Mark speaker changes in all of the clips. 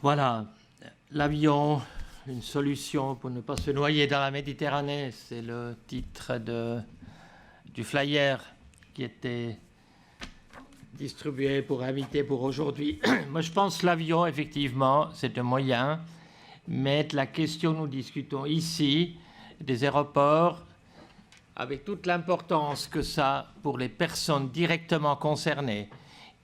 Speaker 1: Voilà, l'avion, une solution pour ne pas se noyer dans la Méditerranée, c'est le titre du flyer qui était distribué pour inviter pour aujourd'hui. Moi, je pense que l'avion, effectivement, c'est un moyen, mais la question nous discutons ici des aéroports, avec toute l'importance que ça pour les personnes directement concernées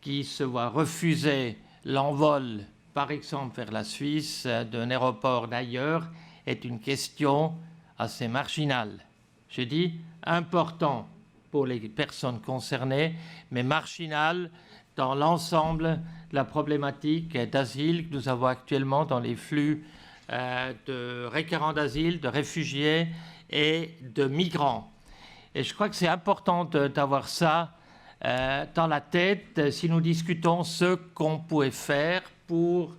Speaker 1: qui se voient refuser l'envol, par exemple vers la Suisse, d'un aéroport d'ailleurs, est une question assez marginale. Je dis important pour les personnes concernées, mais marginale dans l'ensemble de la problématique d'asile que nous avons actuellement dans les flux de requérants d'asile, de réfugiés et de migrants. Et je crois que c'est important d'avoir ça dans la tête si nous discutons ce qu'on pourrait faire pour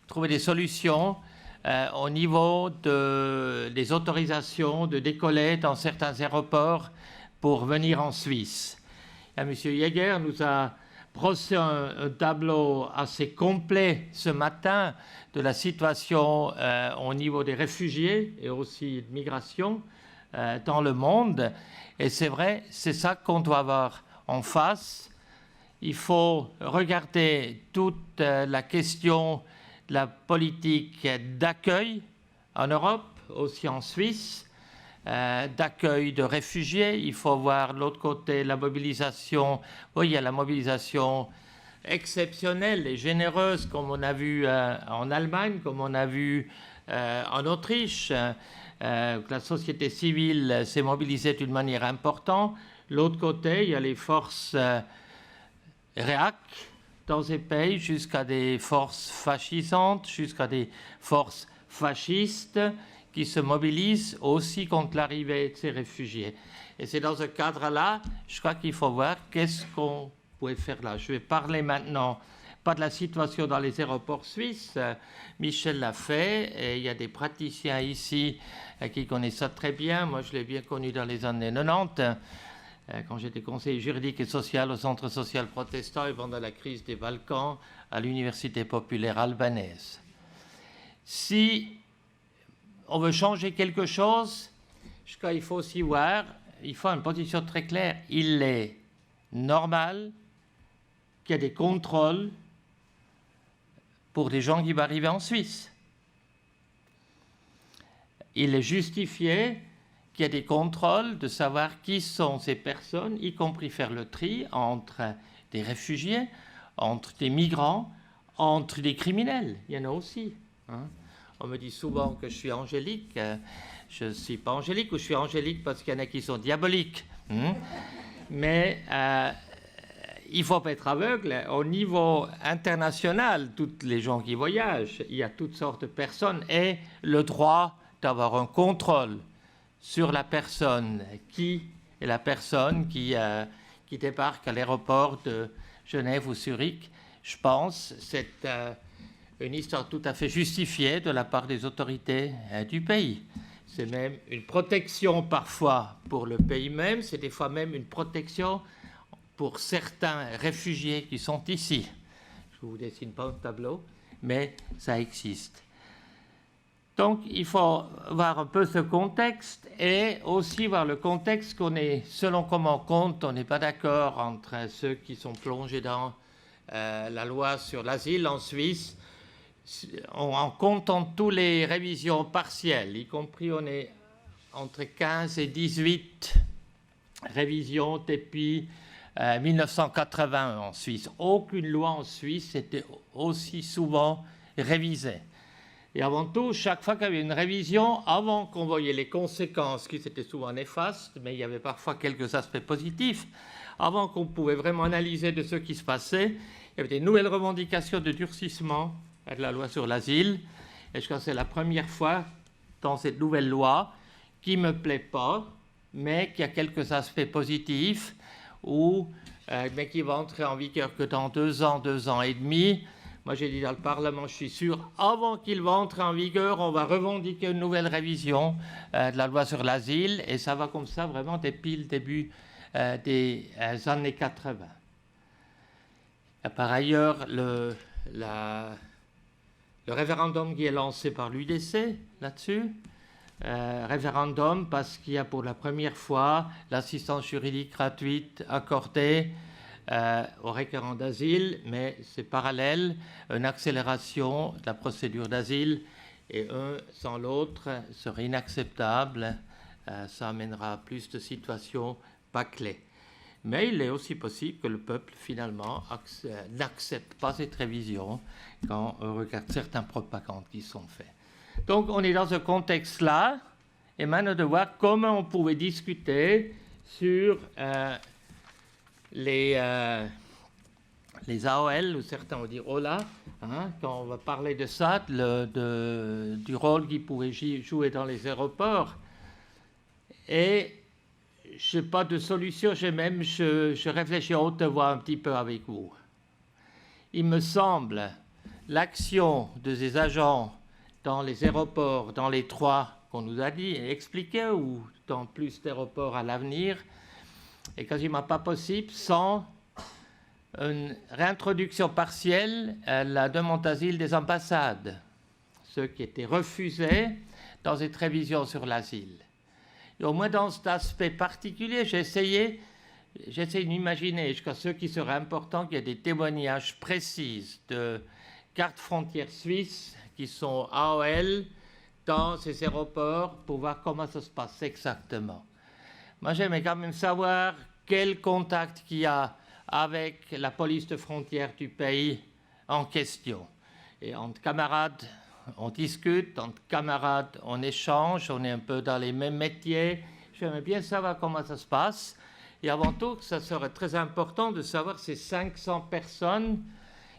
Speaker 1: trouver des solutions au niveau des autorisations de décoller dans certains aéroports pour venir en Suisse. Et M. Jäger nous a brossé un tableau assez complet ce matin de la situation au niveau des réfugiés et aussi de migration dans le monde. Et c'est vrai, c'est ça qu'on doit avoir en face. Il faut regarder toute la question de la politique d'accueil en Europe, aussi en Suisse, d'accueil de réfugiés. Il faut voir de l'autre côté la mobilisation. Oui, il y a la mobilisation exceptionnelle et généreuse, comme on a vu en Allemagne, comme on a vu en Autriche. La société civile s'est mobilisée d'une manière importante. L'autre côté, il y a les forces réac dans ces pays, jusqu'à des forces fascisantes, jusqu'à des forces fascistes qui se mobilisent aussi contre l'arrivée de ces réfugiés. Et c'est dans ce cadre-là, je crois qu'il faut voir qu'est-ce qu'on pourrait faire là. Je vais parler maintenant pas de la situation dans les aéroports suisses. Michel l'a fait, et il y a des praticiens ici qui connaissent ça très bien. Moi, je l'ai bien connu dans les années 90, quand j'étais conseiller juridique et social au Centre social protestant et pendant la crise des Balkans à l'Université populaire albanaise. Si on veut changer quelque chose, je crois qu'il faut aussi voir, il faut une position très claire. Il est normal qu'il y ait des contrôles pour des gens qui vont arriver en Suisse. Il est justifié qu'il y ait des contrôles de savoir qui sont ces personnes, y compris faire le tri entre des réfugiés, entre des migrants, entre des criminels. Il y en a aussi. Hein. On me dit souvent que je suis angélique. Je ne suis pas angélique, ou je suis angélique parce qu'il y en a qui sont diaboliques. Mais il ne faut pas être aveugle. Au niveau international, tous les gens qui voyagent, il y a toutes sortes de personnes et le droit d'avoir un contrôle sur la personne qui débarque à l'aéroport de Genève ou Zurich. Je pense que c'est une histoire tout à fait justifiée de la part des autorités du pays. C'est même une protection parfois pour le pays même, c'est des fois même une protection pour certains réfugiés qui sont ici. Je ne vous dessine pas un tableau, mais ça existe. Donc, il faut voir un peu ce contexte et aussi voir le contexte qu'on est, selon comment on compte, on n'est pas d'accord entre ceux qui sont plongés dans la loi sur l'asile en Suisse, en comptant toutes les révisions partielles, y compris on est entre 15 et 18 révisions depuis 1980 en Suisse. Aucune loi en Suisse était aussi souvent révisée. Et avant tout, chaque fois qu'il y avait une révision, avant qu'on voyait les conséquences, qui étaient souvent néfastes, mais il y avait parfois quelques aspects positifs, avant qu'on pouvait vraiment analyser de ce qui se passait, il y avait des nouvelles revendications de durcissement de la loi sur l'asile. Et je crois que c'est la première fois dans cette nouvelle loi qui ne me plaît pas, mais qui a quelques aspects positifs, mais qui va entrer en vigueur que dans 2 ans et demi. Moi, j'ai dit dans le Parlement, je suis sûr, avant qu'il va entrer en vigueur, on va revendiquer une nouvelle révision de la loi sur l'asile, et ça va comme ça vraiment depuis le début des années 80. Et par ailleurs, le le référendum qui est lancé par l'UDC là-dessus. Référendum parce qu'il y a pour la première fois l'assistance juridique gratuite accordée aux requérants d'asile, mais c'est parallèle, une accélération de la procédure d'asile, et un sans l'autre serait inacceptable. Ça amènera à plus de situations bâclées. Mais il est aussi possible que le peuple, finalement, n'accepte pas cette révision quand on regarde certaines propagandes qui sont faites. Donc, on est dans ce contexte-là, et maintenant de voir comment on pouvait discuter sur les AOL, ou certains vont dire OLA, hein, quand on va parler de ça, du rôle qu'ils pouvaient jouer dans les aéroports. Et je n'ai pas de solution, je réfléchis à haute voix un petit peu avec vous. Il me semble l'action de ces agents dans les aéroports, dans les 3 qu'on nous a dit et expliqué, ou dans plus d'aéroports à l'avenir, est quasiment pas possible sans une réintroduction partielle à la demande d'asile des ambassades, ceux qui étaient refusés dans cette révision sur l'asile. Et au moins dans cet aspect particulier, j'ai essayé d'imaginer, jusqu'à ce qui serait important, qu'il y ait des témoignages précis de gardes frontières suisses qui sont AOL dans ces aéroports pour voir comment ça se passe exactement. Moi, j'aimerais quand même savoir quel contact qu'il y a avec la police de frontière du pays en question. Et entre camarades, on discute, entre camarades, on échange, on est un peu dans les mêmes métiers. J'aimerais bien savoir comment ça se passe. Et avant tout, ça serait très important de savoir ces 500 personnes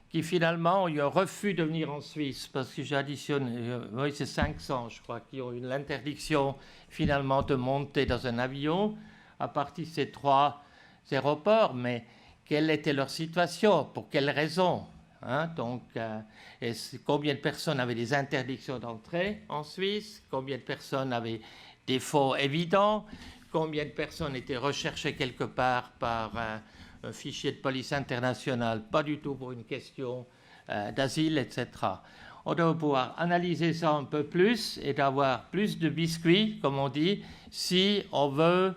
Speaker 1: qui finalement ont eu un refus de venir en Suisse, parce que j'additionne, oui, c'est 500, je crois, qui ont eu l'interdiction finalement de monter dans un avion à partir de ces 3 aéroports. Mais quelle était leur situation? Pour quelles raisons? Hein, donc, combien de personnes avaient des interdictions d'entrée en Suisse? Combien de personnes avaient des faux évidents? Combien de personnes étaient recherchées quelque part par un fichier de police internationale, pas du tout pour une question d'asile, etc. On doit pouvoir analyser ça un peu plus et d'avoir plus de biscuits, comme on dit, si on veut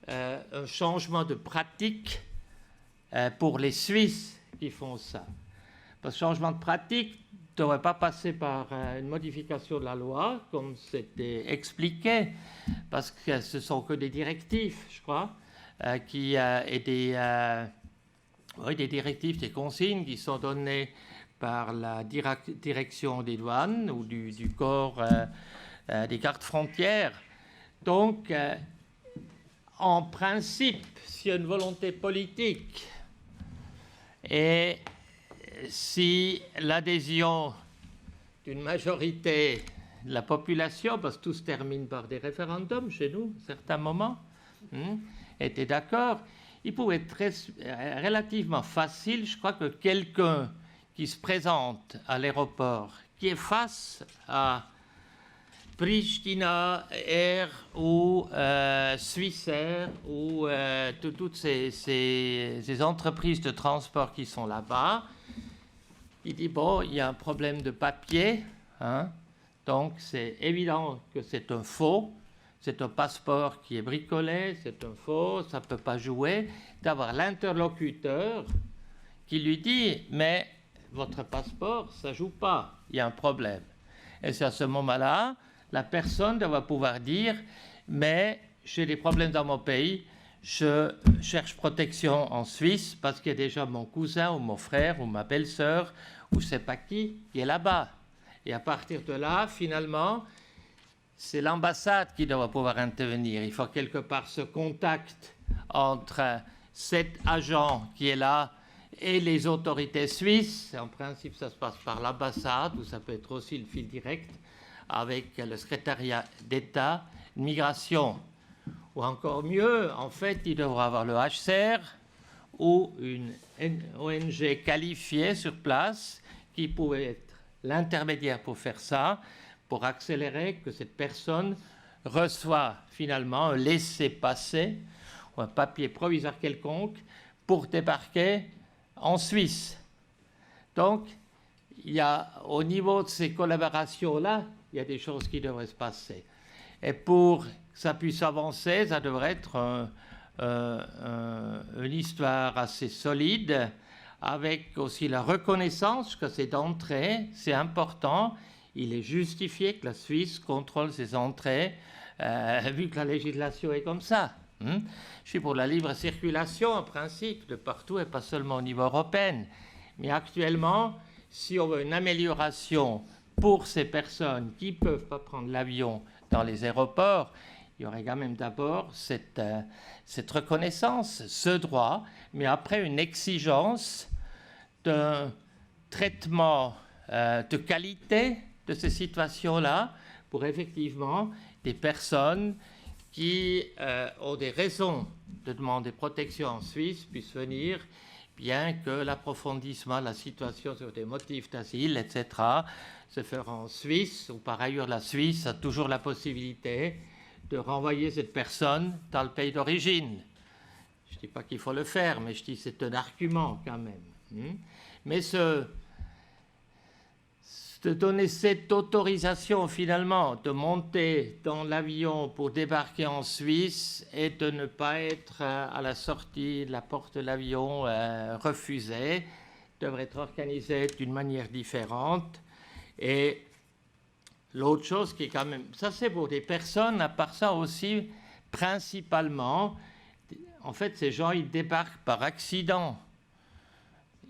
Speaker 1: un changement de pratique pour les Suisses qui font ça. Parce que changement de pratique ne devrait pas passer par une modification de la loi, comme c'était expliqué, parce que ce ne sont que des directives, je crois, et des directives, des consignes qui sont données par la direction des douanes ou du corps des gardes frontières. Donc, en principe, s'il y a une volonté politique et si l'adhésion d'une majorité de la population, parce que tout se termine par des référendums chez nous, à certains moments, était d'accord, il pouvait être relativement facile, je crois, que quelqu'un qui se présente à l'aéroport, qui est face à Pristina Air ou Swissair ou toutes ces entreprises de transport qui sont là-bas, il dit, bon, il y a un problème de papier, hein, donc c'est évident que c'est un faux, c'est un passeport qui est bricolé, c'est un faux, ça ne peut pas jouer, d'avoir l'interlocuteur qui lui dit, mais votre passeport, ça ne joue pas, il y a un problème. Et c'est à ce moment-là, la personne doit pouvoir dire, mais j'ai des problèmes dans mon pays, je cherche protection en Suisse parce qu'il y a déjà mon cousin ou mon frère ou ma belle-sœur ou je ne sais pas qui est là-bas. Et à partir de là, finalement, c'est l'ambassade qui doit pouvoir intervenir. Il faut quelque part ce contact entre cet agent qui est là et les autorités suisses. En principe, ça se passe par l'ambassade ou ça peut être aussi le fil direct avec le secrétariat d'État, migration. Ou encore mieux, en fait, il devra avoir le HCR ou une ONG qualifiée sur place qui pourrait être l'intermédiaire pour faire ça, pour accélérer que cette personne reçoit finalement un laissez-passer ou un papier provisoire quelconque pour débarquer en Suisse. Donc, il y a, au niveau de ces collaborations-là, il y a des choses qui devraient se passer. Et pour que ça puisse avancer, ça devrait être une histoire assez solide, avec aussi la reconnaissance que ces entrées, c'est important. Il est justifié que la Suisse contrôle ses entrées, vu que la législation est comme ça. Je suis pour la libre circulation, en principe, de partout et pas seulement au niveau européen. Mais actuellement, si on veut une amélioration pour ces personnes qui ne peuvent pas prendre l'avion dans les aéroports, il y aurait quand même d'abord cette reconnaissance, ce droit, mais après une exigence d'un traitement de qualité de ces situations-là pour effectivement des personnes qui ont des raisons de demander protection en Suisse puissent venir, bien que l'approfondissement de la situation sur des motifs d'asile, etc., se fera en Suisse, ou par ailleurs la Suisse a toujours la possibilité de renvoyer cette personne dans le pays d'origine. Je ne dis pas qu'il faut le faire, mais je dis que c'est un argument quand même. Mais de donner cette autorisation finalement de monter dans l'avion pour débarquer en Suisse et de ne pas être à la sortie de la porte de l'avion refusé, devrait être organisé d'une manière différente. Et l'autre chose qui est quand même, ça c'est pour des personnes, à part ça aussi, principalement, en fait ces gens ils débarquent par accident.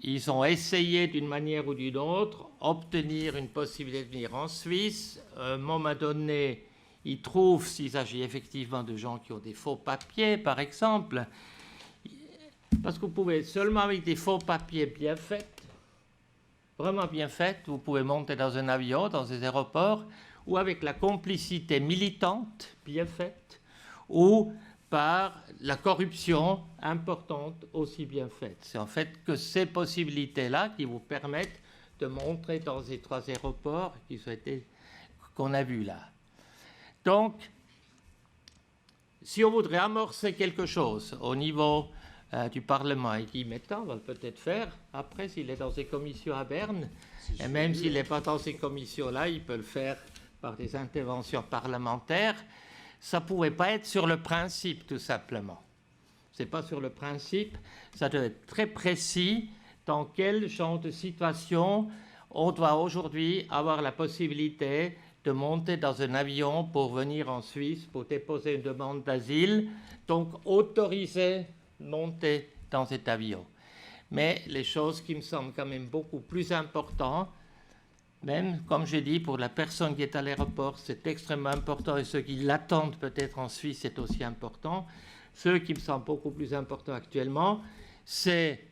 Speaker 1: Ils ont essayé d'une manière ou d'une autre obtenir une possibilité de venir en Suisse. À un moment donné, ils trouvent, s'il s'agit effectivement de gens qui ont des faux papiers, par exemple, parce que vous pouvez seulement avec des faux papiers bien faits, vraiment bien faits, vous pouvez monter dans un avion, dans des aéroports, ou avec la complicité militante bien faite, ou par la corruption importante aussi bien faite. C'est en fait que ces possibilités-là qui vous permettent de montrer dans ces trois aéroports qu'on a vus là. Donc, si on voudrait amorcer quelque chose au niveau du Parlement, et qui maintenant on va peut-être faire, après s'il est dans ces commissions à Berne, et même s'il n'est pas dans ces commissions-là, il peut le faire par des interventions parlementaires. Ça ne pouvait pas être sur le principe, tout simplement. Ce n'est pas sur le principe, ça doit être très précis dans quel genre de situation on doit aujourd'hui avoir la possibilité de monter dans un avion pour venir en Suisse, pour déposer une demande d'asile, donc autoriser monter dans cet avion. Mais les choses qui me semblent quand même beaucoup plus importantes, même, comme j'ai dit, pour la personne qui est à l'aéroport, c'est extrêmement important, et ceux qui l'attendent peut-être en Suisse, c'est aussi important. Ce qui me semble beaucoup plus important actuellement, c'est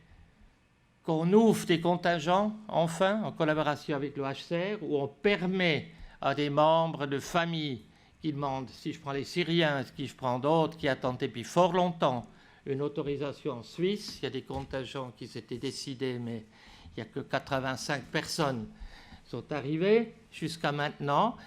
Speaker 1: qu'on ouvre des contingents, enfin, en collaboration avec le HCR, où on permet à des membres de famille qui demandent, si je prends les Syriens, si je prends d'autres qui attendent depuis fort longtemps une autorisation en Suisse, il y a des contingents qui s'étaient décidés, mais il n'y a que 85 personnes sont arrivés jusqu'à maintenant.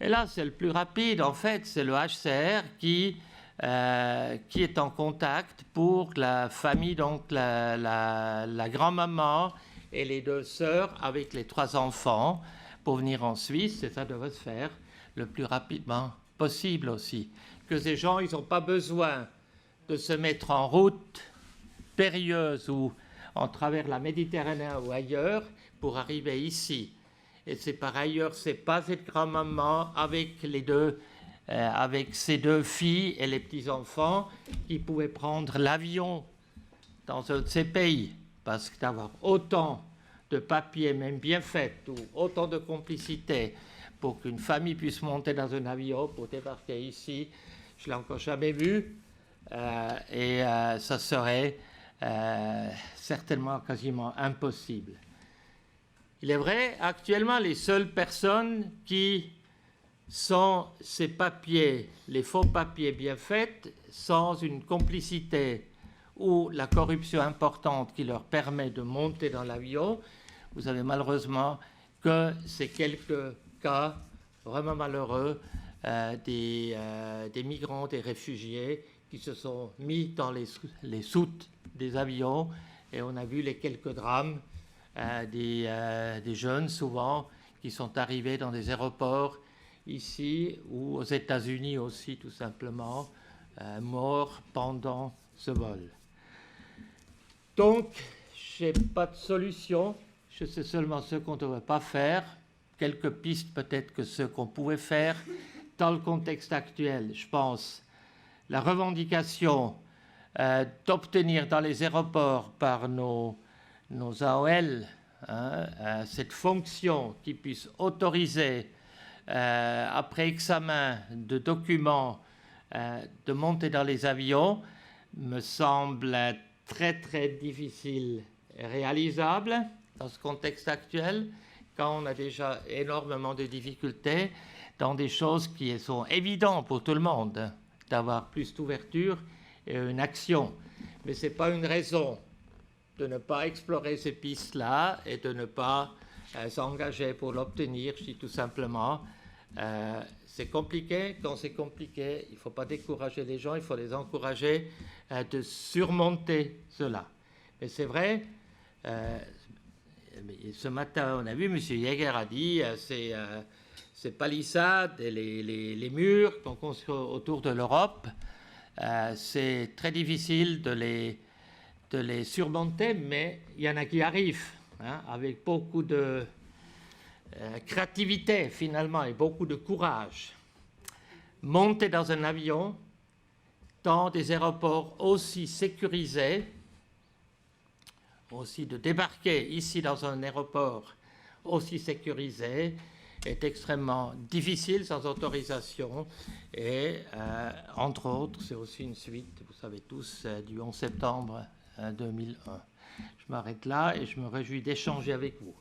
Speaker 1: Et là, c'est le plus rapide, en fait, c'est le HCR qui est en contact pour la famille, donc la grand-maman et les deux sœurs avec les 3 enfants pour venir en Suisse, et ça devrait se faire le plus rapidement possible aussi. Que ces gens, ils n'ont pas besoin de se mettre en route périlleuse ou en travers la Méditerranée ou ailleurs pour arriver ici. Et c'est par ailleurs, c'est pas cette grand-maman avec avec ses 2 filles et les petits-enfants qui pouvaient prendre l'avion dans un de ces pays. Parce que d'avoir autant de papiers, même bien faits, ou autant de complicité pour qu'une famille puisse monter dans un avion pour débarquer ici, je ne l'ai encore jamais vu. Ça serait certainement quasiment impossible. Il est vrai, actuellement, les seules personnes qui sont ces papiers, les faux papiers bien faits, sans une complicité ou la corruption importante qui leur permet de monter dans l'avion, vous avez malheureusement que ces quelques cas vraiment malheureux des migrants, des réfugiés qui se sont mis dans les soutes des avions, et on a vu les quelques drames des jeunes souvent qui sont arrivés dans des aéroports ici ou aux États-Unis aussi tout simplement, morts pendant ce vol. Donc, je n'ai pas de solution, je sais seulement ce qu'on ne devrait pas faire, quelques pistes peut-être que ce qu'on pouvait faire dans le contexte actuel. Je pense la revendication d'obtenir dans les aéroports par nos AOL cette fonction qui puisse autoriser, après examen de documents, de monter dans les avions, me semble très très difficile et réalisable dans ce contexte actuel, quand on a déjà énormément de difficultés dans des choses qui sont évidentes pour tout le monde, d'avoir plus d'ouverture et une action. Mais ce n'est pas une raison de ne pas explorer ces pistes-là et de ne pas s'engager pour l'obtenir. Je dis tout simplement, c'est compliqué. Quand c'est compliqué, il ne faut pas décourager les gens, il faut les encourager de surmonter cela. Mais c'est vrai, ce matin, on a vu, M. Jäger a dit, ces palissades et les murs qu'on construit autour de l'Europe, c'est très difficile de les surmonter, mais il y en a qui arrivent, avec beaucoup de créativité finalement et beaucoup de courage. Monter dans un avion, dans des aéroports aussi sécurisés, aussi de débarquer ici dans un aéroport aussi sécurisé, est extrêmement difficile sans autorisation et, entre autres, c'est aussi une suite, vous savez tous, du 11 septembre 2001. Je m'arrête là et je me réjouis d'échanger avec vous.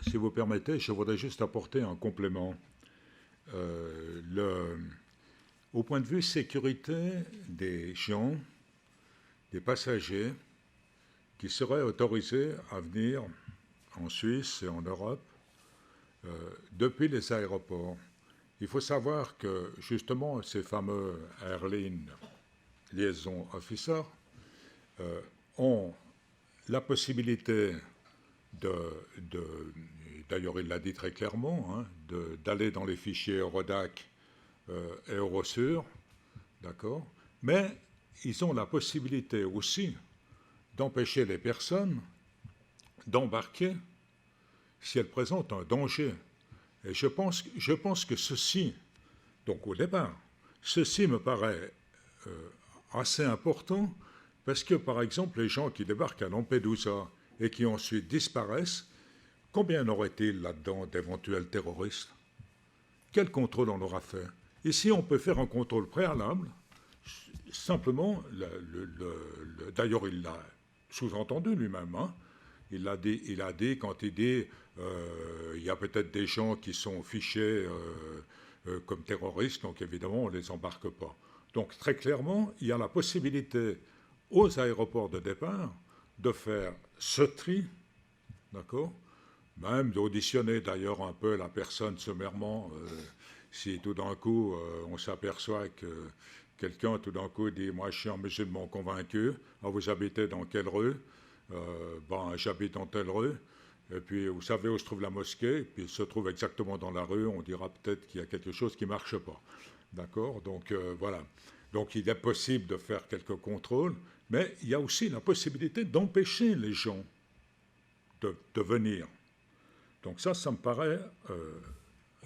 Speaker 2: Si vous permettez, je voudrais juste apporter un complément. Au point de vue sécurité des gens, des passagers qui seraient autorisés à venir en Suisse et en Europe depuis les aéroports. Il faut savoir que justement ces fameux Airline Liaison Officers ont la possibilité d'ailleurs il l'a dit très clairement, d'aller dans les fichiers Eurodac et Eurosur, d'accord, mais ils ont la possibilité aussi d'empêcher les personnes d'embarquer si elles présentent un danger. Et je pense que ceci, donc au départ, ceci me paraît assez important parce que, par exemple, les gens qui débarquent à Lampedusa et qui ensuite disparaissent, combien aurait-il là-dedans d'éventuels terroristes? Quel contrôle on aura fait? Ici, on peut faire un contrôle préalable. Simplement, d'ailleurs, il l'a sous-entendu lui-même. Il a dit, quand il dit il y a peut-être des gens qui sont fichés comme terroristes, donc évidemment, on ne les embarque pas. Donc, très clairement, il y a la possibilité aux aéroports de départ de faire ce tri, d'accord, même d'auditionner d'ailleurs un peu la personne sommairement, si tout d'un coup on s'aperçoit que quelqu'un tout d'un coup dit « moi je suis un musulman convaincu, vous habitez dans quelle rue ?» Ben, j'habite dans telle rue, et puis vous savez où se trouve la mosquée, puis il se trouve exactement dans la rue, on dira peut-être qu'il y a quelque chose qui ne marche pas. D'accord? Donc voilà. Donc il est possible de faire quelques contrôles, mais il y a aussi la possibilité d'empêcher les gens de venir. Donc ça me paraît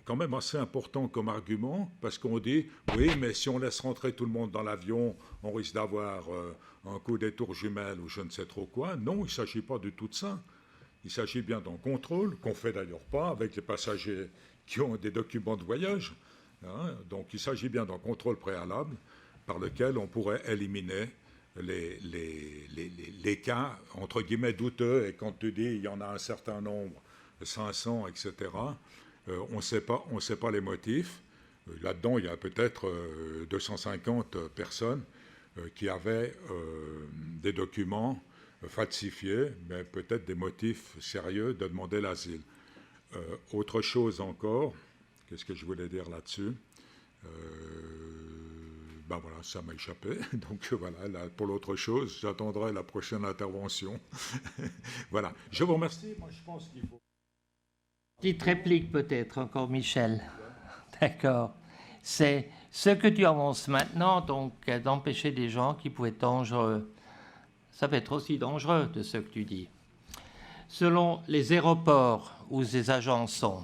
Speaker 2: quand même assez important comme argument, parce qu'on dit, oui, mais si on laisse rentrer tout le monde dans l'avion, on risque d'avoir un coup des tours jumelles ou je ne sais trop quoi. Non, il ne s'agit pas du tout de ça. Il s'agit bien d'un contrôle, qu'on ne fait d'ailleurs pas avec les passagers qui ont des documents de voyage. Donc il s'agit bien d'un contrôle préalable par lequel on pourrait éliminer les cas, entre guillemets, douteux. Et quand tu dis il y en a un certain nombre, 500, etc., on ne sait pas les motifs. Là-dedans, il y a peut-être 250 personnes qui avaient des documents falsifiés, mais peut-être des motifs sérieux de demander l'asile. Autre chose encore, qu'est-ce que je voulais dire là-dessus? ben voilà, ça m'a échappé. Donc voilà, là, pour l'autre chose, j'attendrai la prochaine intervention. Voilà. Je vous remercie. Moi, je pense qu'il faut...
Speaker 1: Petite réplique peut-être encore, Michel. D'accord. C'est ce que tu avances maintenant, donc d'empêcher des gens qui pouvaient être dangereux. Ça peut être aussi dangereux de ce que tu dis. Selon les aéroports où ces agents sont,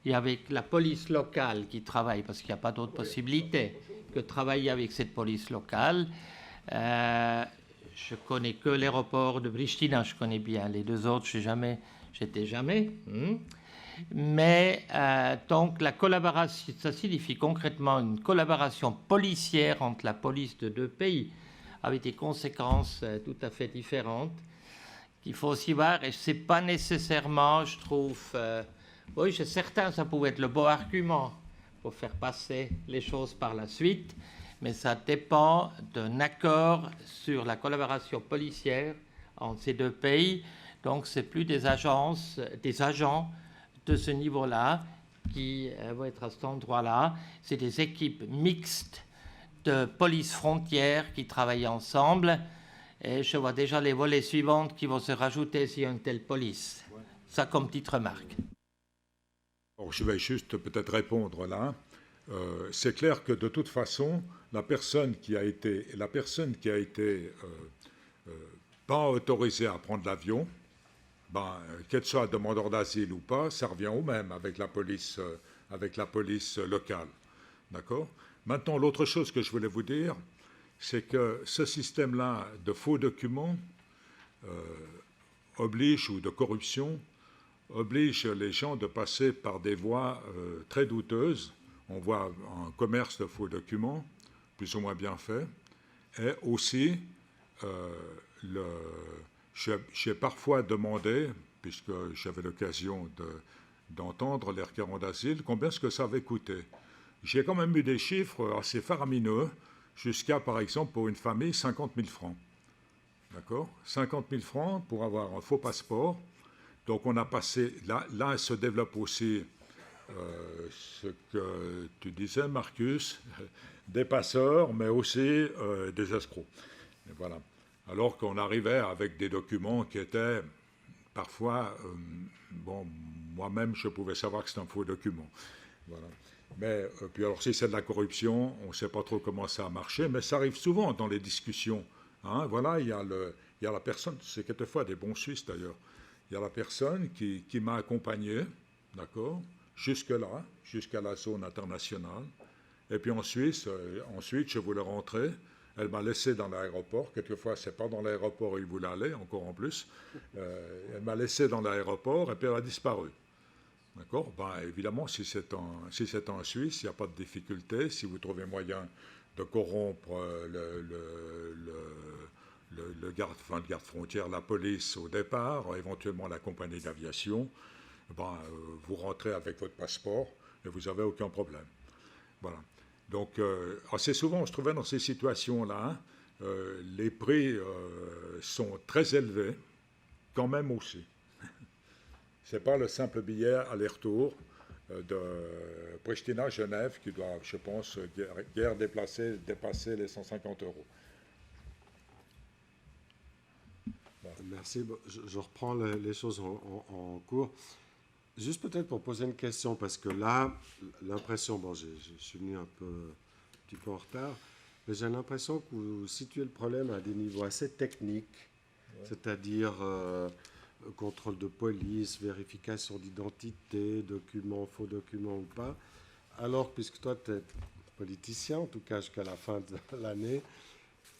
Speaker 1: et avec la police locale qui travaille, parce qu'il n'y a pas d'autre possibilité que de travailler avec cette police locale, je connais que l'aéroport de Pristina, je connais bien. Les deux autres, j'étais jamais. Mais donc la collaboration, ça signifie concrètement une collaboration policière entre la police de deux pays, avec des conséquences tout à fait différentes, qu'il faut aussi voir. Et c'est pas nécessairement, je trouve, oui, chez certains, ça pouvait être le beau argument pour faire passer les choses par la suite, mais ça dépend d'un accord sur la collaboration policière entre ces deux pays. Donc, c'est plus des agents de ce niveau-là qui vont être à cet endroit-là. C'est des équipes mixtes de police frontière qui travaillent ensemble. Et je vois déjà les volets suivantes qui vont se rajouter s'il y a une telle police. Ouais. Ça comme petite remarque.
Speaker 2: Alors, je vais juste peut-être répondre là. C'est clair que de toute façon, la personne qui a été pas autorisée à prendre l'avion, ben, qu'elle soit demandeur d'asile ou pas, ça revient au même avec la police locale. D'accord ? Maintenant, l'autre chose que je voulais vous dire, c'est que ce système-là de faux documents ou de corruption oblige les gens de passer par des voies très douteuses. On voit un commerce de faux documents, plus ou moins bien fait. Et aussi, j'ai parfois demandé, puisque j'avais l'occasion d'entendre les requérants d'asile, combien est-ce que ça avait coûté. J'ai quand même eu des chiffres assez faramineux, jusqu'à, par exemple, pour une famille, 50 000 francs. D'accord ? 50 000 francs pour avoir un faux passeport. Donc on a passé, là se développe aussi ce que tu disais, Marcus, des passeurs, mais aussi des escrocs. Et voilà. Alors qu'on arrivait avec des documents qui étaient parfois, bon, moi-même je pouvais savoir que c'était un faux document. Voilà. Mais puis alors si c'est de la corruption, on ne sait pas trop comment ça a marché, mais ça arrive souvent dans les discussions. Hein, voilà, il y a la personne, c'est quelquefois des bons Suisses d'ailleurs, il y a la personne qui m'a accompagné, d'accord, jusque-là, jusqu'à la zone internationale. Et puis ensuite, je voulais rentrer. Elle m'a laissé dans l'aéroport. Quelquefois, ce n'est pas dans l'aéroport où il voulait aller, encore en plus. Elle m'a laissé dans l'aéroport et puis elle a disparu. D'accord ? Ben, évidemment, si c'est en Suisse, il n'y a pas de difficulté. Si vous trouvez moyen de corrompre le garde frontière, la police au départ, éventuellement la compagnie d'aviation, ben, vous rentrez avec votre passeport et vous n'avez aucun problème. Voilà. Donc, assez souvent, on se trouvait dans ces situations-là. Les prix sont très élevés, quand même aussi. Ce n'est pas le simple billet aller-retour de Pristina à Genève qui doit, je pense, guère dépasser les 150 €.
Speaker 3: Bon. Merci. Je reprends les choses en cours. Juste peut-être pour poser une question, parce que là, l'impression, bon, je suis venu un petit peu en retard, mais j'ai l'impression que vous situez le problème à des niveaux assez techniques, ouais. C'est-à-dire contrôle de police, vérification d'identité, documents, faux documents ou pas, alors puisque toi, tu es politicien, en tout cas jusqu'à la fin de l'année,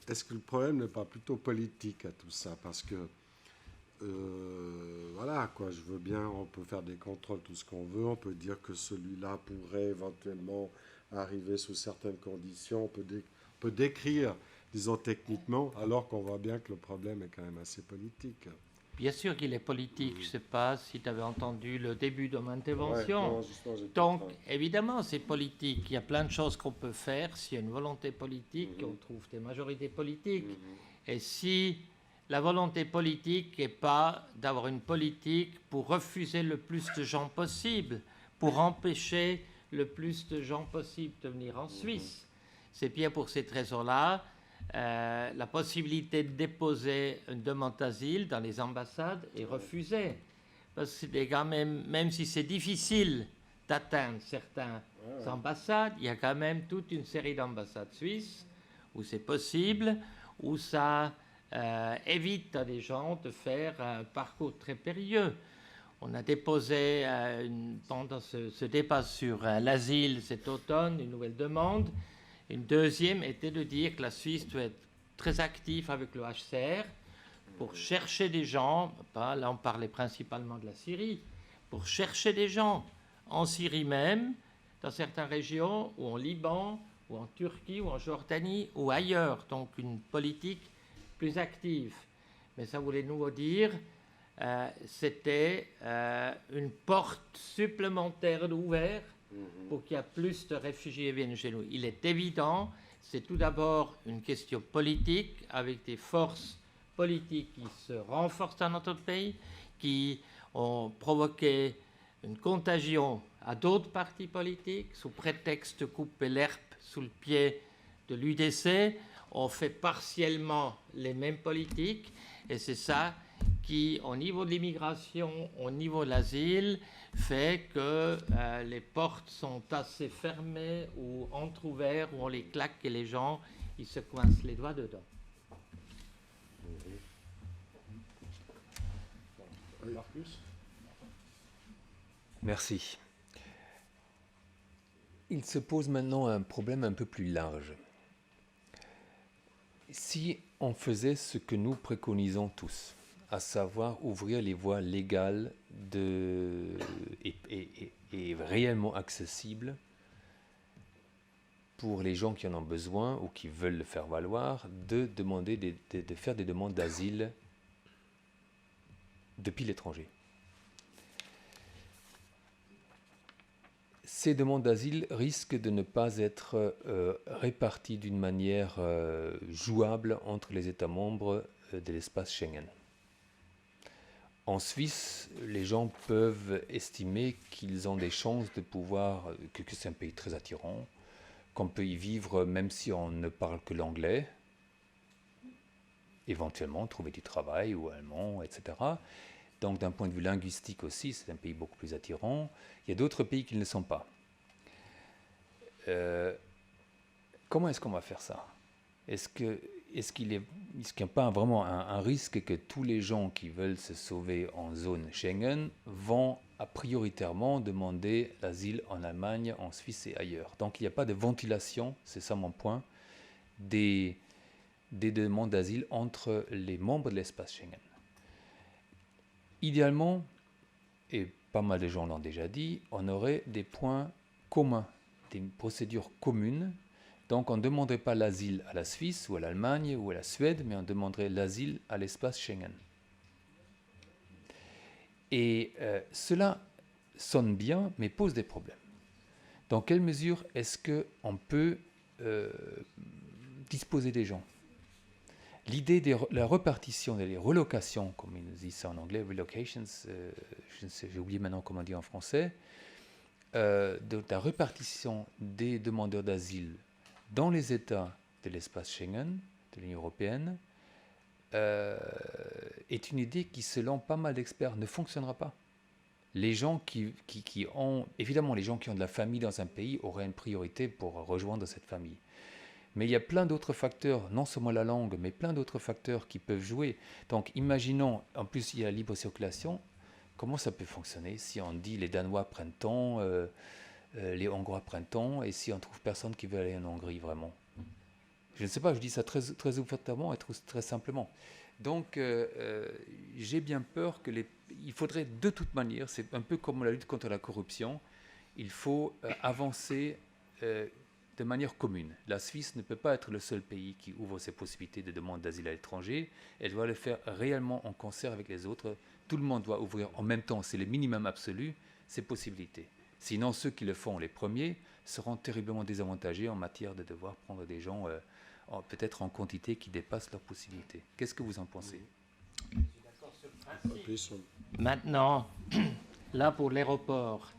Speaker 3: est-ce que le problème n'est pas plutôt politique à tout ça ? Parce que voilà, quoi, je veux bien, on peut faire des contrôles, tout ce qu'on veut, on peut dire que celui-là pourrait éventuellement arriver sous certaines conditions, on peut décrire, disons techniquement, alors qu'on voit bien que le problème est quand même assez politique.
Speaker 1: Bien sûr qu'il est politique, je ne sais pas si tu avais entendu le début de mon intervention.
Speaker 3: Ouais, non,
Speaker 1: donc, évidemment, c'est politique, il y a plein de choses qu'on peut faire, s'il y a une volonté politique, on trouve des majorités politiques, et si... La volonté politique n'est pas d'avoir une politique pour refuser le plus de gens possible, pour empêcher le plus de gens possible de venir en Suisse. c'est bien pour cette raison-là, la possibilité de déposer une demande d'asile dans les ambassades est refusée. Parce que c'est quand même si c'est difficile d'atteindre certaines ambassades, il y a quand même toute une série d'ambassades suisses où c'est possible, où ça évite à des gens de faire un parcours très périlleux. On a déposé pendant ce débat sur l'asile cet automne une nouvelle demande. Une deuxième était de dire que la Suisse doit être très active avec le HCR pour chercher des gens, là on parlait principalement de la Syrie, pour chercher des gens en Syrie même, dans certaines régions, ou en Liban, ou en Turquie, ou en Jordanie, ou ailleurs. Donc une politique plus active. Mais ça voulait nous dire c'était une porte supplémentaire ouverte pour qu'il y ait plus de réfugiés viennent chez nous. Il est évident, c'est tout d'abord une question politique, avec des forces politiques qui se renforcent dans notre pays, qui ont provoqué une contagion à d'autres partis politiques, sous prétexte de couper l'herbe sous le pied de l'UDC. On fait partiellement les mêmes politiques, et c'est ça qui, au niveau de l'immigration, au niveau de l'asile, fait que les portes sont assez fermées ou entrouvertes, où on les claque et les gens, ils se coincent les doigts dedans.
Speaker 2: Marcus ?
Speaker 4: Merci. Il se pose maintenant un problème un peu plus large. Si on faisait ce que nous préconisons tous, à savoir ouvrir les voies légales et réellement accessibles pour les gens qui en ont besoin ou qui veulent le faire valoir, de faire des demandes d'asile depuis l'étranger. Ces demandes d'asile risquent de ne pas être réparties d'une manière jouable entre les États membres de l'espace Schengen. En Suisse, les gens peuvent estimer qu'ils ont des chances de pouvoir, que c'est un pays très attirant, qu'on peut y vivre même si on ne parle que l'anglais, éventuellement trouver du travail ou allemand, etc. Donc d'un point de vue linguistique aussi, c'est un pays beaucoup plus attirant. Il y a d'autres pays qui ne le sont pas. Comment est-ce qu'on va faire ça ? Est-ce qu'il n'y a pas vraiment un risque que tous les gens qui veulent se sauver en zone Schengen vont prioritairement demander l'asile en Allemagne, en Suisse et ailleurs ? Donc il n'y a pas de ventilation, c'est ça mon point, des demandes d'asile entre les membres de l'espace Schengen. Idéalement, et pas mal de gens l'ont déjà dit, on aurait des points communs, des procédures communes. Donc on ne demanderait pas l'asile à la Suisse ou à l'Allemagne ou à la Suède, mais on demanderait l'asile à l'espace Schengen. Et cela sonne bien, mais pose des problèmes. Dans quelle mesure est-ce qu'on peut disposer des gens ? L'idée de la répartition, des relocations, comme ils disent ça en anglais, relocations, j'ai oublié maintenant comment dire en français, de la répartition des demandeurs d'asile dans les États de l'espace Schengen, de l'Union européenne, est une idée qui, selon pas mal d'experts, ne fonctionnera pas. Les gens qui ont, évidemment, les gens qui ont de la famille dans un pays auraient une priorité pour rejoindre cette famille. Mais il y a plein d'autres facteurs, non seulement la langue, mais plein d'autres facteurs qui peuvent jouer. Donc imaginons, en plus il y a la libre circulation, comment ça peut fonctionner si on dit les Danois prennent temps, les Hongrois prennent temps, et si on trouve personne qui veut aller en Hongrie vraiment ? Je ne sais pas, je dis ça très, très ouvertement et très simplement. Donc j'ai bien peur il faudrait de toute manière, c'est un peu comme la lutte contre la corruption, il faut avancer de manière commune. La Suisse ne peut pas être le seul pays qui ouvre ses possibilités de demande d'asile à l'étranger. Elle doit le faire réellement en concert avec les autres. Tout le monde doit ouvrir en même temps, c'est le minimum absolu, ces possibilités. Sinon, ceux qui le font les premiers seront terriblement désavantagés en matière de devoir prendre des gens peut-être en quantité qui dépasse leurs possibilités. Qu'est-ce que vous en pensez ?
Speaker 1: Maintenant, là pour l'aéroport,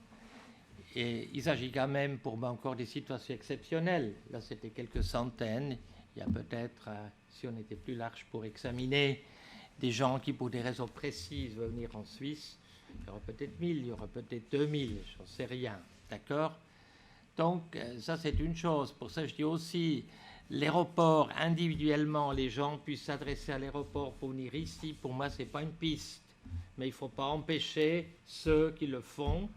Speaker 1: Et il s'agit quand même pour moi encore des situations exceptionnelles. Là, c'était quelques centaines. Il y a peut-être, si on était plus large pour examiner, des gens qui, pour des raisons précises, veulent venir en Suisse. Il y aura peut-être 1000, il y aura peut-être 2000, j'en sais rien. D'accord? Donc, ça, c'est une chose. Pour ça, je dis aussi, l'aéroport, individuellement, les gens puissent s'adresser à l'aéroport pour venir ici. Pour moi, ce n'est pas une piste. Mais il ne faut pas empêcher ceux qui le font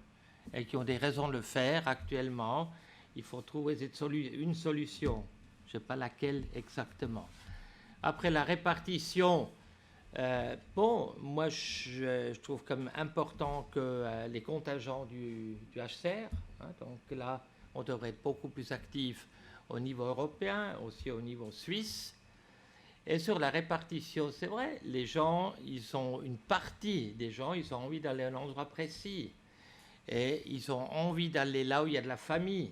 Speaker 1: et qui ont des raisons de le faire actuellement. Il faut trouver une solution. Je ne sais pas laquelle exactement. Après la répartition, moi je trouve comme important que les contingents du HCR, donc là on devrait être beaucoup plus actif au niveau européen, aussi au niveau suisse. Et sur la répartition, c'est vrai, les gens, une partie des gens, ils ont envie d'aller à un endroit précis. Et ils ont envie d'aller là où il y a de la famille.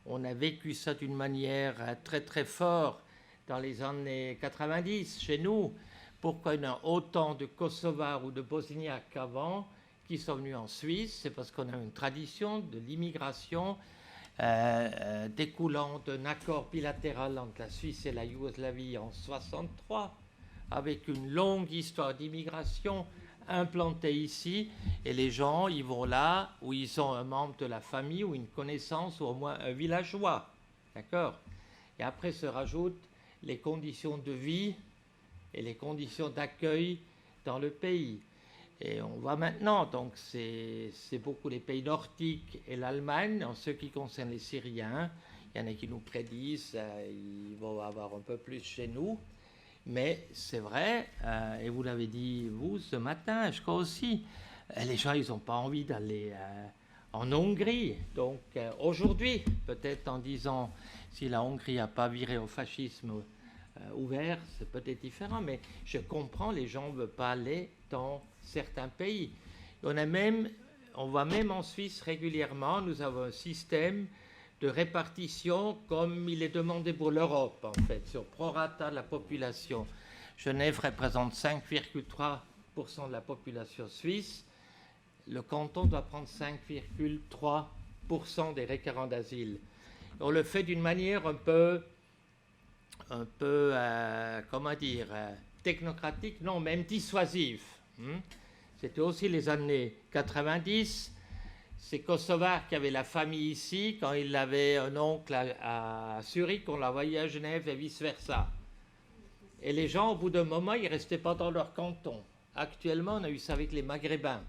Speaker 1: On a vécu ça d'une manière très très forte dans les années 90 chez nous. Pourquoi il y a autant de Kosovars ou de Bosniaques qu'avant qui sont venus en Suisse? C'est parce qu'on a une tradition de l'immigration découlant d'un accord bilatéral entre la Suisse et la Yougoslavie en 1963, avec une longue histoire d'immigration implantés ici, et les gens, ils vont là où ils ont un membre de la famille ou une connaissance ou au moins un villageois. D'accord? Et après se rajoutent les conditions de vie et les conditions d'accueil dans le pays. Et on voit maintenant, donc c'est beaucoup les pays nordiques et l'Allemagne. En ce qui concerne les Syriens, il y en a qui nous prédisent ils vont avoir un peu plus chez nous. Mais c'est vrai, et vous l'avez dit vous ce matin, je crois aussi, les gens, ils n'ont pas envie d'aller en Hongrie. Donc aujourd'hui, peut-être en disant, si la Hongrie n'a pas viré au fascisme ouvert, c'est peut-être différent, mais je comprends, les gens ne veulent pas aller dans certains pays. On voit même en Suisse régulièrement, nous avons un système de répartition comme il est demandé pour l'Europe, en fait, sur prorata de la population. Genève représente 5,3% de la population suisse. Le canton doit prendre 5,3% des requérants d'asile. On le fait d'une manière un peu comment dire, technocratique, non, même dissuasive. C'était aussi les années 90. C'est Kosovars qui avait la famille ici, quand il avait un oncle à Zurich, on l'envoyait à Genève et vice-versa. Et les gens, au bout d'un moment, ils ne restaient pas dans leur canton. Actuellement, on a eu ça avec les Maghrébins.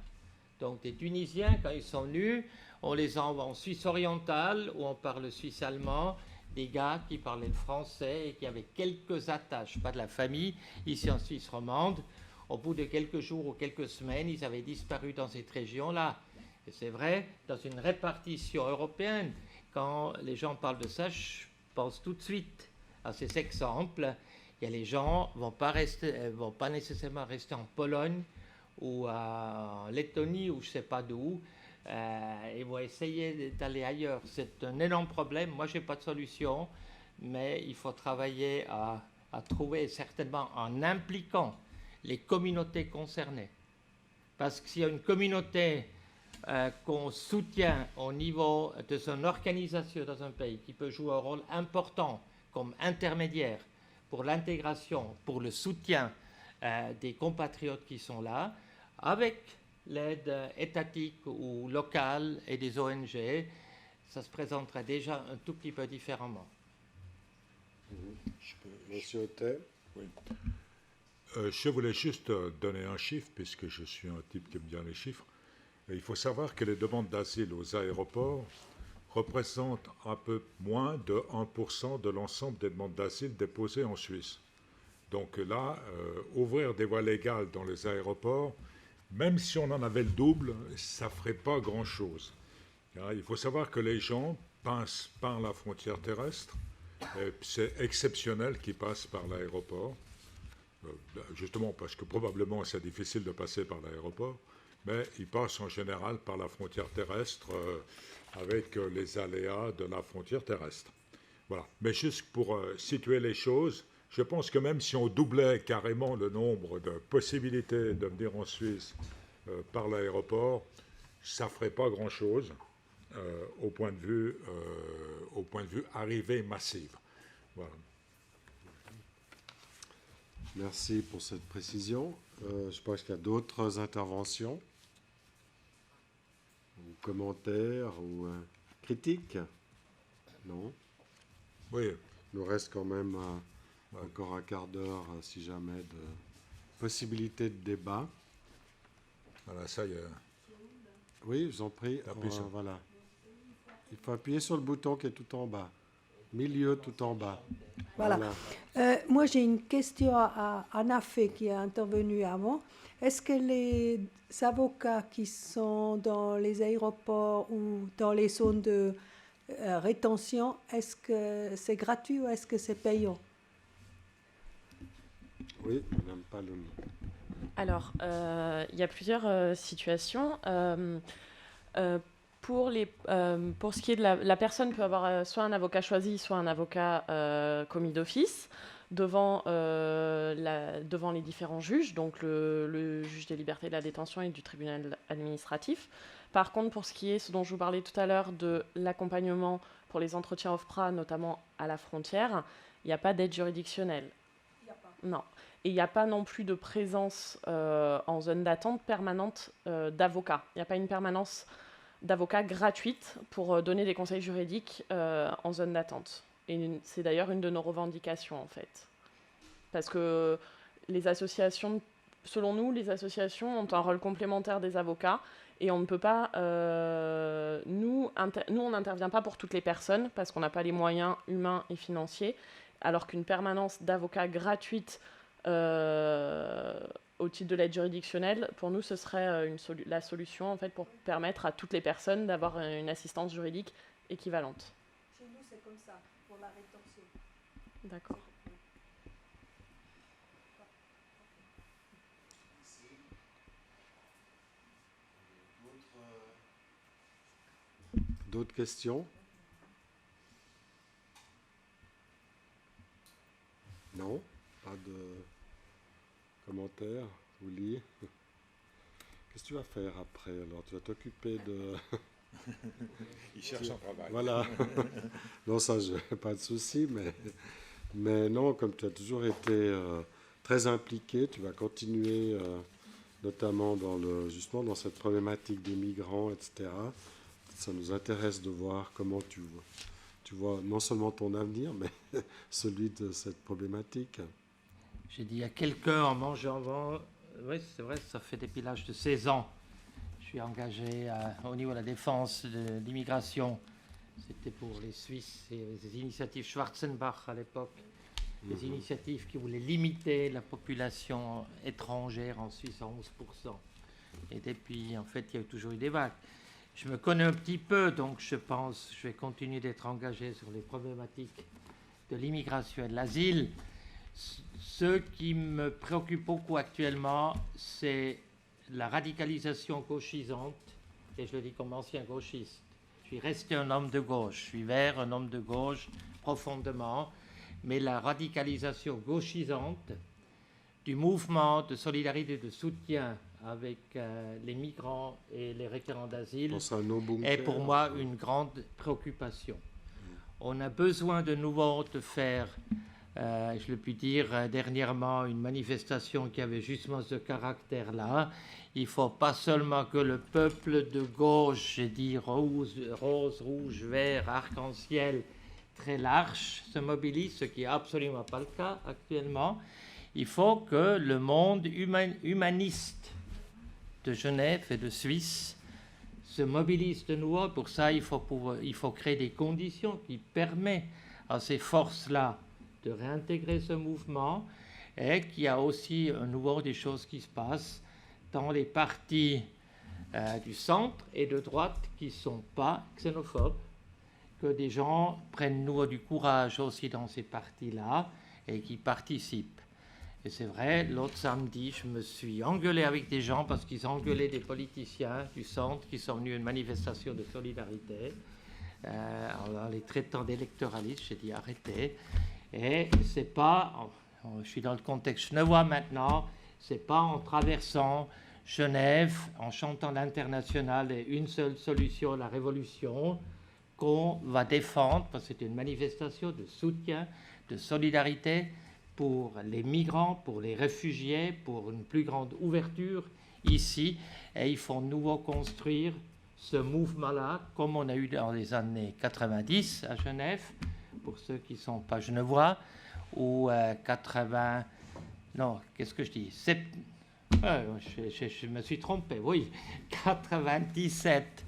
Speaker 1: Donc des Tunisiens, quand ils sont venus, on les envoie en Suisse orientale, où on parle suisse-allemand, des gars qui parlaient le français et qui avaient quelques attaches, pas de la famille, ici en Suisse romande. Au bout de quelques jours ou quelques semaines, ils avaient disparu dans cette région-là. Et c'est vrai, dans une répartition européenne, quand les gens parlent de ça, je pense tout de suite à ces exemples. Il y a les gens ne vont pas nécessairement rester en Pologne ou en Lettonie ou je ne sais pas d'où. Ils vont essayer d'aller ailleurs. C'est un énorme problème. Moi, je n'ai pas de solution, mais il faut travailler à trouver, certainement en impliquant les communautés concernées. Parce que s'il y a une communauté qu'on soutient au niveau de son organisation dans un pays, qui peut jouer un rôle important comme intermédiaire pour l'intégration, pour le soutien des compatriotes qui sont là, avec l'aide étatique ou locale et des ONG, ça se présenterait déjà un tout petit peu différemment.
Speaker 3: Monsieur Ottet.
Speaker 2: Oui. Je voulais juste donner un chiffre, puisque je suis un type qui aime bien les chiffres. Et il faut savoir que les demandes d'asile aux aéroports représentent un peu moins de 1% de l'ensemble des demandes d'asile déposées en Suisse. Donc là, ouvrir des voies légales dans les aéroports, même si on en avait le double, ça ne ferait pas grand-chose. Il faut savoir que les gens passent par la frontière terrestre. C'est exceptionnel qu'ils passent par l'aéroport. Justement parce que probablement c'est difficile de passer par l'aéroport, mais ils passent en général par la frontière terrestre avec les aléas de la frontière terrestre. Voilà. Mais juste pour situer les choses, je pense que même si on doublait carrément le nombre de possibilités de venir en Suisse par l'aéroport, ça ne ferait pas grand-chose. au point de vue arrivée massive. Voilà.
Speaker 3: Merci pour cette précision. Je pense qu'il y a d'autres interventions, ou commentaires, ou critiques. Non?
Speaker 2: Oui.
Speaker 3: Il nous reste quand même encore un quart d'heure, si jamais, de possibilité de débat.
Speaker 2: Voilà, ça y est.
Speaker 3: Oui, je vous en prie. Voilà. Il faut appuyer sur le bouton qui est tout en bas. Milieu tout en bas.
Speaker 5: Voilà. Moi, j'ai une question à Anafé qui est intervenu avant. Est-ce que les avocats qui sont dans les aéroports ou dans les zones de rétention, est-ce que c'est gratuit ou est-ce que c'est payant?
Speaker 3: Oui, Madame Palom.
Speaker 6: Alors, il y a plusieurs situations. Pour ce qui est de la personne peut avoir soit un avocat choisi, soit un avocat commis d'office devant les différents juges, donc le juge des libertés de la détention et du tribunal administratif. Par contre, pour ce qui est, ce dont je vous parlais tout à l'heure, de l'accompagnement pour les entretiens OFPRA, notamment à la frontière, il n'y a pas d'aide juridictionnelle. Il n'y a pas. Non. Et il n'y a pas non plus de présence en zone d'attente permanente d'avocats. Il n'y a pas une permanence d'avocats gratuite pour donner des conseils juridiques en zone d'attente. Et c'est d'ailleurs une de nos revendications, en fait. Parce que les associations, selon nous, les associations ont un rôle complémentaire des avocats et on ne peut pas... nous, on n'intervient pas pour toutes les personnes parce qu'on n'a pas les moyens humains et financiers, alors qu'une permanence d'avocats gratuite au titre de l'aide juridictionnelle, pour nous, ce serait la solution en fait, pour permettre à toutes les personnes d'avoir une assistance juridique équivalente.
Speaker 5: Chez nous, c'est comme ça, pour la rétention.
Speaker 6: D'accord.
Speaker 3: D'autres questions? Non? Pas de commentaires? Vous lire? Qu'est-ce que tu vas faire après? Alors, tu vas t'occuper de...
Speaker 2: Il cherche un travail.
Speaker 3: Voilà. Non, ça, je n'ai pas de souci, mais non, comme tu as toujours été très impliqué, tu vas continuer, notamment justement dans cette problématique des migrants, etc. Ça nous intéresse de voir comment tu vois non seulement ton avenir, mais celui de cette problématique.
Speaker 1: J'ai dit à quelqu'un en mangeant, oui, c'est vrai, ça fait depuis l'âge de 16 ans. Je suis engagé au niveau de la défense de l'immigration. C'était pour les Suisses et les initiatives Schwarzenbach à l'époque. Des initiatives qui voulaient limiter la population étrangère en Suisse à 11%. Et depuis, en fait, il y a toujours eu des vagues. Je me connais un petit peu, donc je pense que je vais continuer d'être engagé sur les problématiques de l'immigration et de l'asile. Ce qui me préoccupe beaucoup actuellement, c'est la radicalisation gauchisante, et je le dis comme ancien gauchiste. Je suis resté un homme de gauche, je suis vert, un homme de gauche profondément, mais la radicalisation gauchisante du mouvement de solidarité et de soutien avec les migrants et les requérants d'asile est pour moi une grande préoccupation. On a besoin de nouveau de faire, je le puis dire, dernièrement, une manifestation qui avait justement ce caractère-là. Il ne faut pas seulement que le peuple de gauche, j'ai dit rose, rouge, vert, arc-en-ciel, très large, se mobilise, ce qui n'est absolument pas le cas actuellement. Il faut que le monde humaniste de Genève et de Suisse se mobilise de nouveau. Pour ça, il faut créer des conditions qui permettent à ces forces-là de réintégrer ce mouvement, et qu'il y a aussi à nouveau des choses qui se passent dans les partis du centre et de droite qui ne sont pas xénophobes, que des gens prennent nouveau du courage aussi dans ces partis-là et qui participent. Et c'est vrai, l'autre samedi, je me suis engueulé avec des gens parce qu'ils engueulaient des politiciens du centre qui sont venus à une manifestation de solidarité. En les traitant d'électoralistes, j'ai dit arrêtez. Et c'est pas, je suis dans le contexte genevois maintenant, c'est pas en traversant Genève, en chantant l'international et une seule solution, la révolution, qu'on va défendre, parce que c'était une manifestation de soutien, de solidarité pour les migrants, pour les réfugiés, pour une plus grande ouverture ici. Et il faut nouveau construire ce mouvement-là, comme on a eu dans les années 90 à Genève, pour ceux qui ne sont pas genevois, ou 80... Non, qu'est-ce que je dis je me suis trompé, oui. 97,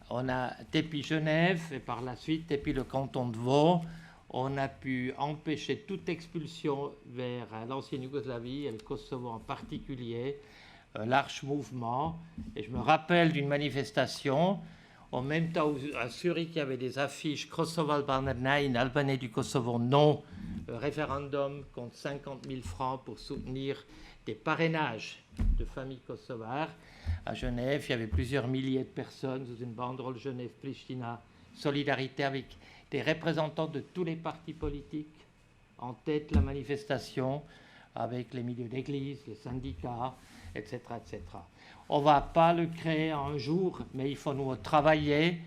Speaker 1: on a, depuis Genève, et par la suite, depuis le canton de Vaud, on a pu empêcher toute expulsion vers l'ancienne Yougoslavie, et le Kosovo en particulier, un large mouvement. Et je me rappelle d'une manifestation, en même temps à Zurich, il y avait des affiches Kosovo Albaner Nein, Albanais du Kosovo non, référendum contre 50 000 francs pour soutenir des parrainages de familles kosovares. À Genève, il y avait plusieurs milliers de personnes sous une banderole Genève-Pristina, solidarité avec des représentants de tous les partis politiques, en tête la manifestation, avec les milieux d'église, les syndicats, etc., etc. On ne va pas le créer en un jour, mais il faut nous travailler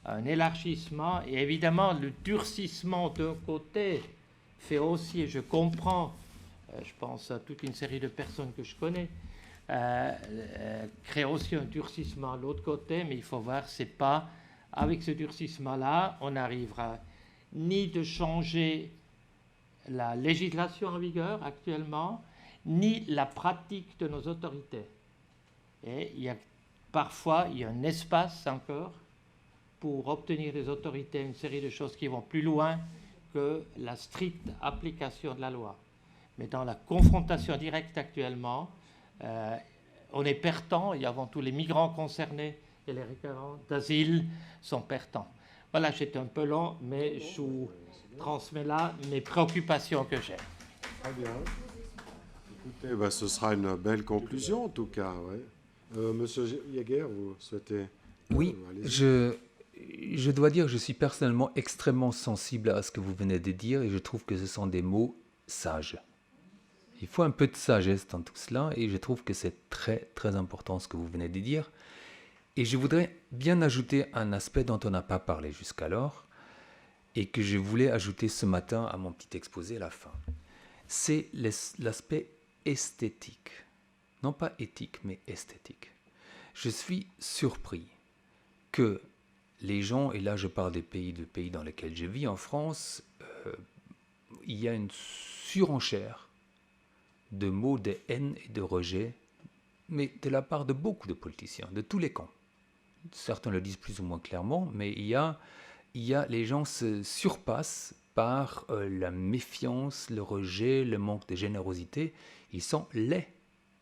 Speaker 1: un élargissement. Et évidemment, le durcissement d'un côté fait aussi, et je comprends, je pense à toute une série de personnes que je connais, crée aussi un durcissement à l'autre côté, mais il faut voir, c'est pas avec ce durcissement-là, on n'arrivera ni de changer la législation en vigueur actuellement, ni la pratique de nos autorités. Et parfois, il y a un espace encore pour obtenir des autorités une série de choses qui vont plus loin que la stricte application de la loi. Mais dans la confrontation directe actuellement, on est perdant, et avant tout les migrants concernés et les requérants d'asile sont perdants. Voilà, j'étais un peu long, mais je vous transmets là mes préoccupations que j'ai.
Speaker 3: Très bien. Écoutez, ce sera une belle conclusion en tout cas. Ouais. Monsieur Jäger, vous souhaitez...
Speaker 4: Oui, je dois dire que je suis personnellement extrêmement sensible à ce que vous venez de dire et je trouve que ce sont des mots sages. Il faut un peu de sagesse dans tout cela et je trouve que c'est très très important ce que vous venez de dire. Et je voudrais bien ajouter un aspect dont on n'a pas parlé jusqu'alors et que je voulais ajouter ce matin à mon petit exposé à la fin. C'est l'aspect esthétique. Non pas éthique, mais esthétique. Je suis surpris que les gens, et là je parle des pays dans lesquels je vis en France, il y a une surenchère de mots de haine et de rejet, mais de la part de beaucoup de politiciens, de tous les camps. Certains le disent plus ou moins clairement, mais les gens se surpassent par la méfiance, le rejet, le manque de générosité. Ils sont laids.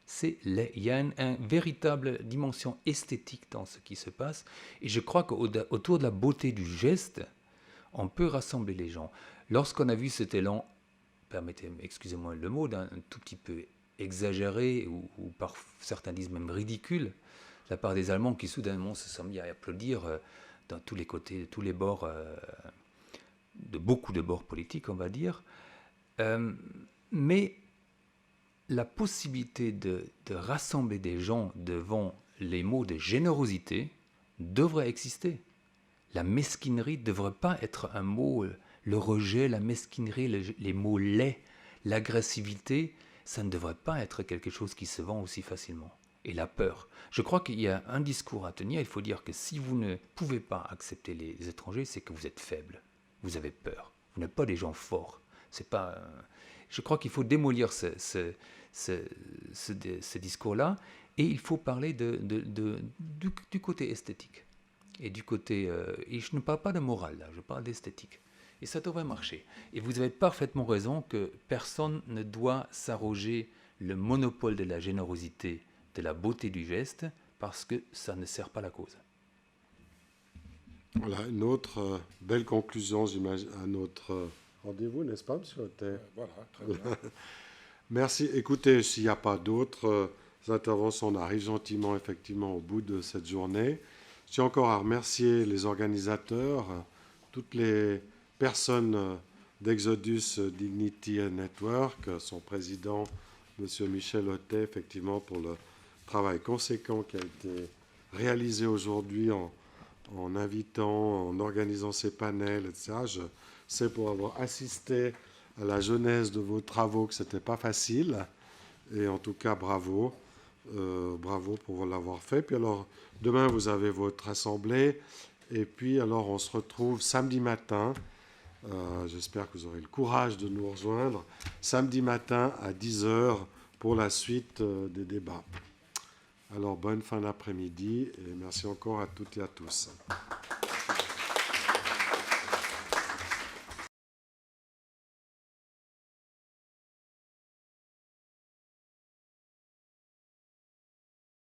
Speaker 4: C'est laid. Il y a une véritable dimension esthétique dans ce qui se passe. Et je crois qu'autour de la beauté du geste, on peut rassembler les gens. Lorsqu'on a vu cet élan, excusez-moi le mot, d'un tout petit peu exagéré, ou par certains disent même ridicule, de la part des Allemands qui soudainement se sont mis à applaudir dans tous les côtés, de tous les bords, de beaucoup de bords politiques, on va dire. Mais la possibilité de rassembler des gens devant les mots de générosité devrait exister. La mesquinerie ne devrait pas être un mot, le rejet, la mesquinerie, les mots laids, l'agressivité, ça ne devrait pas être quelque chose qui se vend aussi facilement. Et la peur. Je crois qu'il y a un discours à tenir. Il faut dire que si vous ne pouvez pas accepter les étrangers, c'est que vous êtes faible. Vous avez peur. Vous n'êtes pas des gens forts. C'est pas. Je crois qu'il faut démolir ce discours-là et il faut parler du côté esthétique. Et du côté. Et je ne parle pas de morale, là, je parle d'esthétique. Et ça devrait marcher. Et vous avez parfaitement raison que personne ne doit s'arroger le monopole de la générosité, de la beauté du geste, parce que ça ne sert pas la cause.
Speaker 3: Voilà, une autre belle conclusion, j'imagine, à notre rendez-vous, n'est-ce pas, M. Hotet ?
Speaker 2: Voilà, très bien.
Speaker 3: Merci. Écoutez, s'il n'y a pas d'autres interventions, on arrive gentiment, effectivement, au bout de cette journée. Je tiens encore à remercier les organisateurs, toutes les personnes d'Exodus Dignity Network, son président, M. Michel Hotet, effectivement, pour le travail conséquent qui a été réalisé aujourd'hui en invitant, en organisant ces panels, etc. Je sais pour avoir assisté à la genèse de vos travaux que ce n'était pas facile. Et en tout cas, bravo. Bravo pour l'avoir fait. Puis alors, demain, vous avez votre assemblée. Et puis, alors, on se retrouve samedi matin. J'espère que vous aurez le courage de nous rejoindre. Samedi matin à 10h pour la suite des débats. Alors, bonne fin d'après-midi et merci encore à toutes et à tous.